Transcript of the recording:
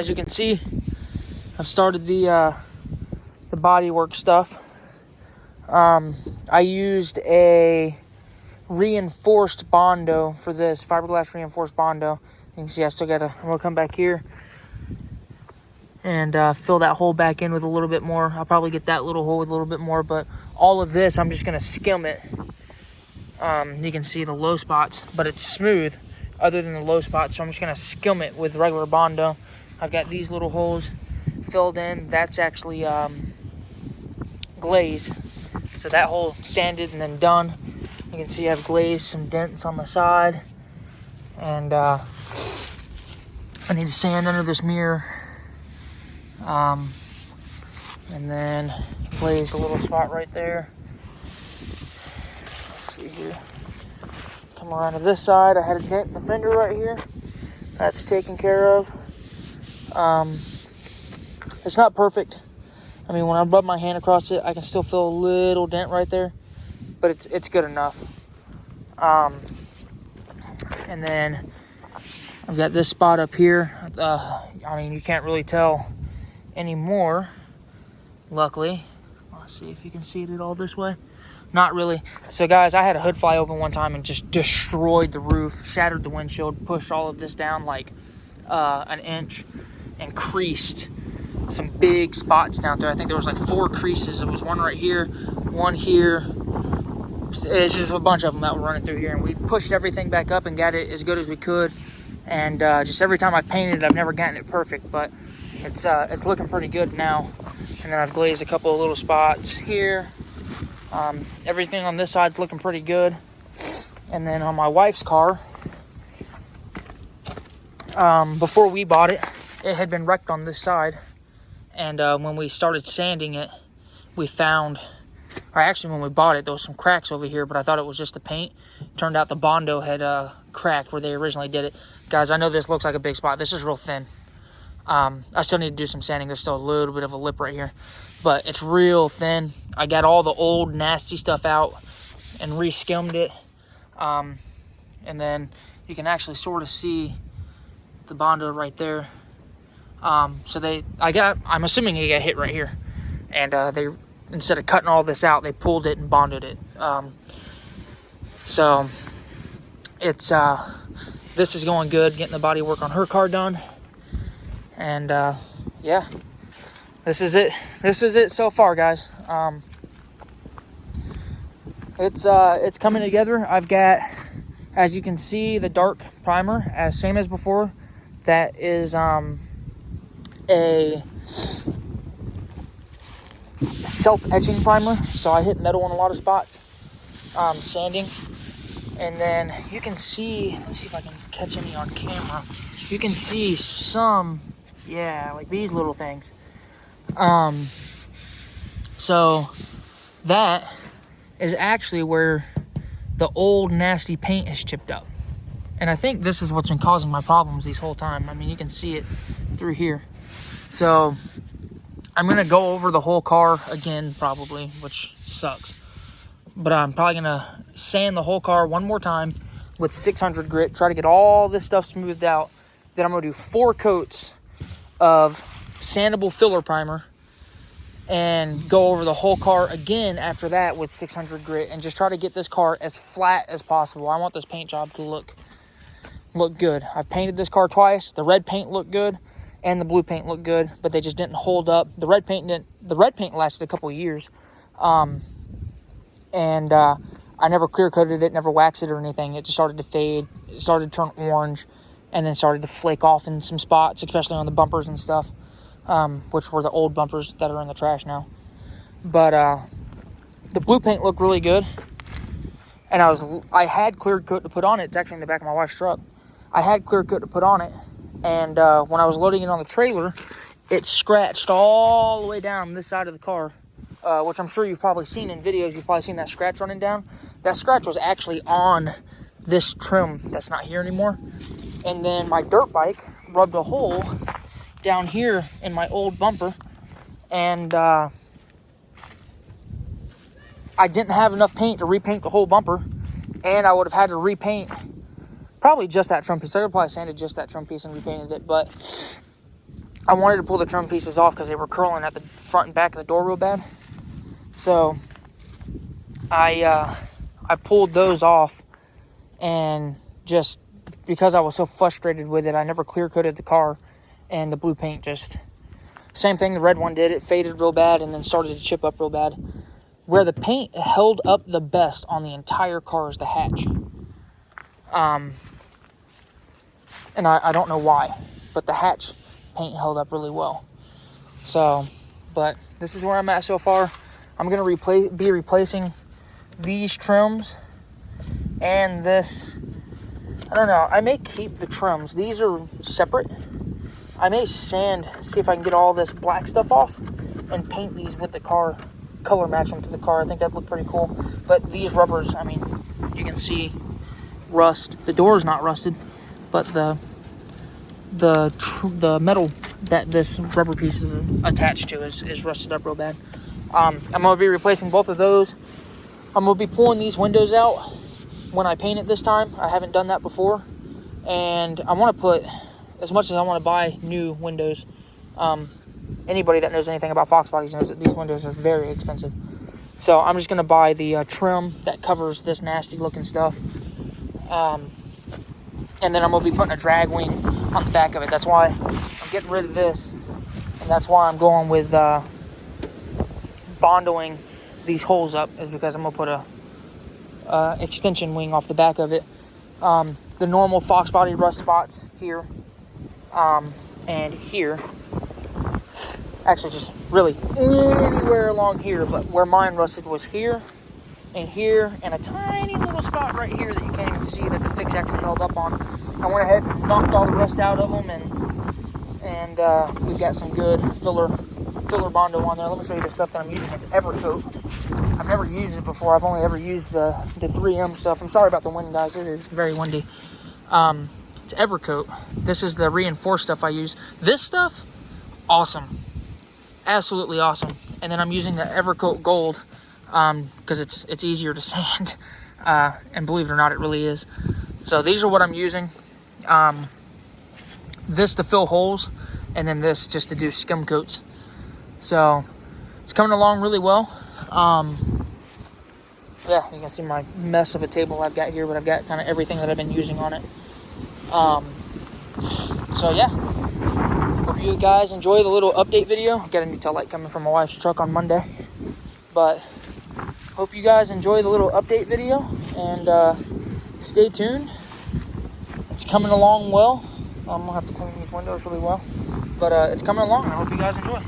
as you can see, I've started the bodywork stuff. I used a reinforced Bondo for this, fiberglass reinforced Bondo. You can see I'm gonna come back here and fill that hole back in with a little bit more. I'll probably get that little hole with a little bit more, but all of this, I'm just gonna skim it. You can see the low spots, but it's smooth other than the low spots, so I'm just gonna skim it with regular Bondo. I've got these little holes filled in. That's actually glaze. So that hole sanded and then done. You can see I have glazed some dents on the side. And I need to sand under this mirror. And then glaze a little spot right there. Let's see here. Come around to this side. I had a dent in the fender right here. That's taken care of. It's not perfect. I mean, when I rub my hand across it, I can still feel a little dent right there, but it's good enough. And then I've got this spot up here. I mean, you can't really tell anymore, luckily. Let's see if you can see it at all this way. Not really. So guys, I had a hood fly open one time and just destroyed the roof, shattered the windshield, pushed all of this down like an inch, and creased some big spots down there. I think there was like 4 creases. There was one right here, one here. It's just a bunch of them that were running through here, and we pushed everything back up and got it as good as we could. And just every time I've painted it, I've never gotten it perfect, but it's looking pretty good now. And then I've glazed a couple of little spots here. Everything on this side's looking pretty good. And then on my wife's car, before we bought it, it had been wrecked on this side. And when we started sanding it, we found, or actually when we bought it, there was some cracks over here, but I thought it was just the paint. Turned out the Bondo had cracked where they originally did it. Guys, I know this looks like a big spot. This is real thin. I still need to do some sanding. There's still a little bit of a lip right here, but it's real thin. I got all the old nasty stuff out and re-skimmed it. And then you can actually sort of see the Bondo right there. I'm assuming they got hit right here. And they, instead of cutting all this out, they pulled it and bonded it. So it's, this is going good, getting the body work on her car done. And yeah, this is it. This is it so far, guys. It's coming together. I've got, as you can see, the dark primer, same as before. That is a self-etching primer. So I hit metal in a lot of spots, sanding. And then you can see, let me see if I can catch any on camera. You can see some, yeah, like these little things. So that is actually where the old nasty paint is chipped up. And I think this is what's been causing my problems this whole time. I mean, you can see it through here. So I'm going to go over the whole car again, probably, which sucks. But I'm probably going to sand the whole car one more time with 600 grit, try to get all this stuff smoothed out. Then I'm going to do 4 coats of sandable filler primer and go over the whole car again after that with 600 grit and just try to get this car as flat as possible. I want this paint job to look good. I've painted this car twice. The red paint looked good and the blue paint looked good, but they just didn't hold up. The red paint lasted a couple of years. And I never clear coated it, never waxed it or anything. It just started to fade. It started to turn orange and then started to flake off in some spots, especially on the bumpers and stuff, which were the old bumpers that are in the trash now. But the blue paint looked really good. And I had clear coat to put on it. It's actually in the back of my wife's truck. I had clear coat to put on it. And when I was loading it on the trailer, it scratched all the way down this side of the car. Which I'm sure you've probably seen in videos. You've probably seen that scratch running down. That scratch was actually on this trim that's not here anymore. And then my dirt bike rubbed a hole down here in my old bumper. And I didn't have enough paint to repaint the whole bumper. And I would have had to repaint probably just that trim piece. I could probably sanded just that trim piece and repainted it. But I wanted to pull the trim pieces off because they were curling at the front and back of the door real bad. So I pulled those off, and just because I was so frustrated with it, I never clear coated the car, and the blue paint just, same thing the red one did. It faded real bad and then started to chip up real bad. Where the paint held up the best on the entire car is the hatch. And I don't know why, but the hatch paint held up really well. So, but this is where I'm at so far. I'm going to be replacing these trims and this. I don't know. I may keep the trims. These are separate. I may sand, see if I can get all this black stuff off and paint these with the car, color match them to the car. I think that'd look pretty cool. But these rubbers, I mean, you can see rust. The door is not rusted, but the metal that this rubber piece is attached to is rusted up real bad. I'm going to be replacing both of those. I'm going to be pulling these windows out when I paint it this time. I haven't done that before. And I want to put, as much as I want to buy new windows, anybody that knows anything about Fox bodies knows that these windows are very expensive. So I'm just going to buy the trim that covers this nasty looking stuff. And then I'm going to be putting a drag wing on the back of it. That's why I'm getting rid of this. And that's why I'm going with bondoing these holes up, is because I'm going to put a extension wing off the back of it. The normal Fox body rust spots here and here. Actually, just really anywhere along here, but where mine rusted was here and here, and a tiny little spot right here that you can't even see that the fix actually held up on. I went ahead and knocked all the rust out of them, and we've got some good filler Bondo on there. Let me show you the stuff that I'm using. It's Evercoat. I've never used it before. I've only ever used the 3M stuff. I'm sorry about the wind, guys. It is very windy. It's Evercoat. This is the reinforced stuff I use. This stuff, awesome. Absolutely awesome. And then I'm using the Evercoat Gold because it's easier to sand. And believe it or not, it really is. So these are what I'm using. This to fill holes, and then this just to do skim coats. So it's coming along really well. Yeah, you can see my mess of a table I've got here, but I've got kind of everything that I've been using on it. So yeah, hope you guys enjoy the little update video. Got a new tail light coming from my wife's truck on Monday, but hope you guys enjoy the little update video, and stay tuned. It's coming along well. I'm gonna have to clean these windows really well, but it's coming along, and I hope you guys enjoy.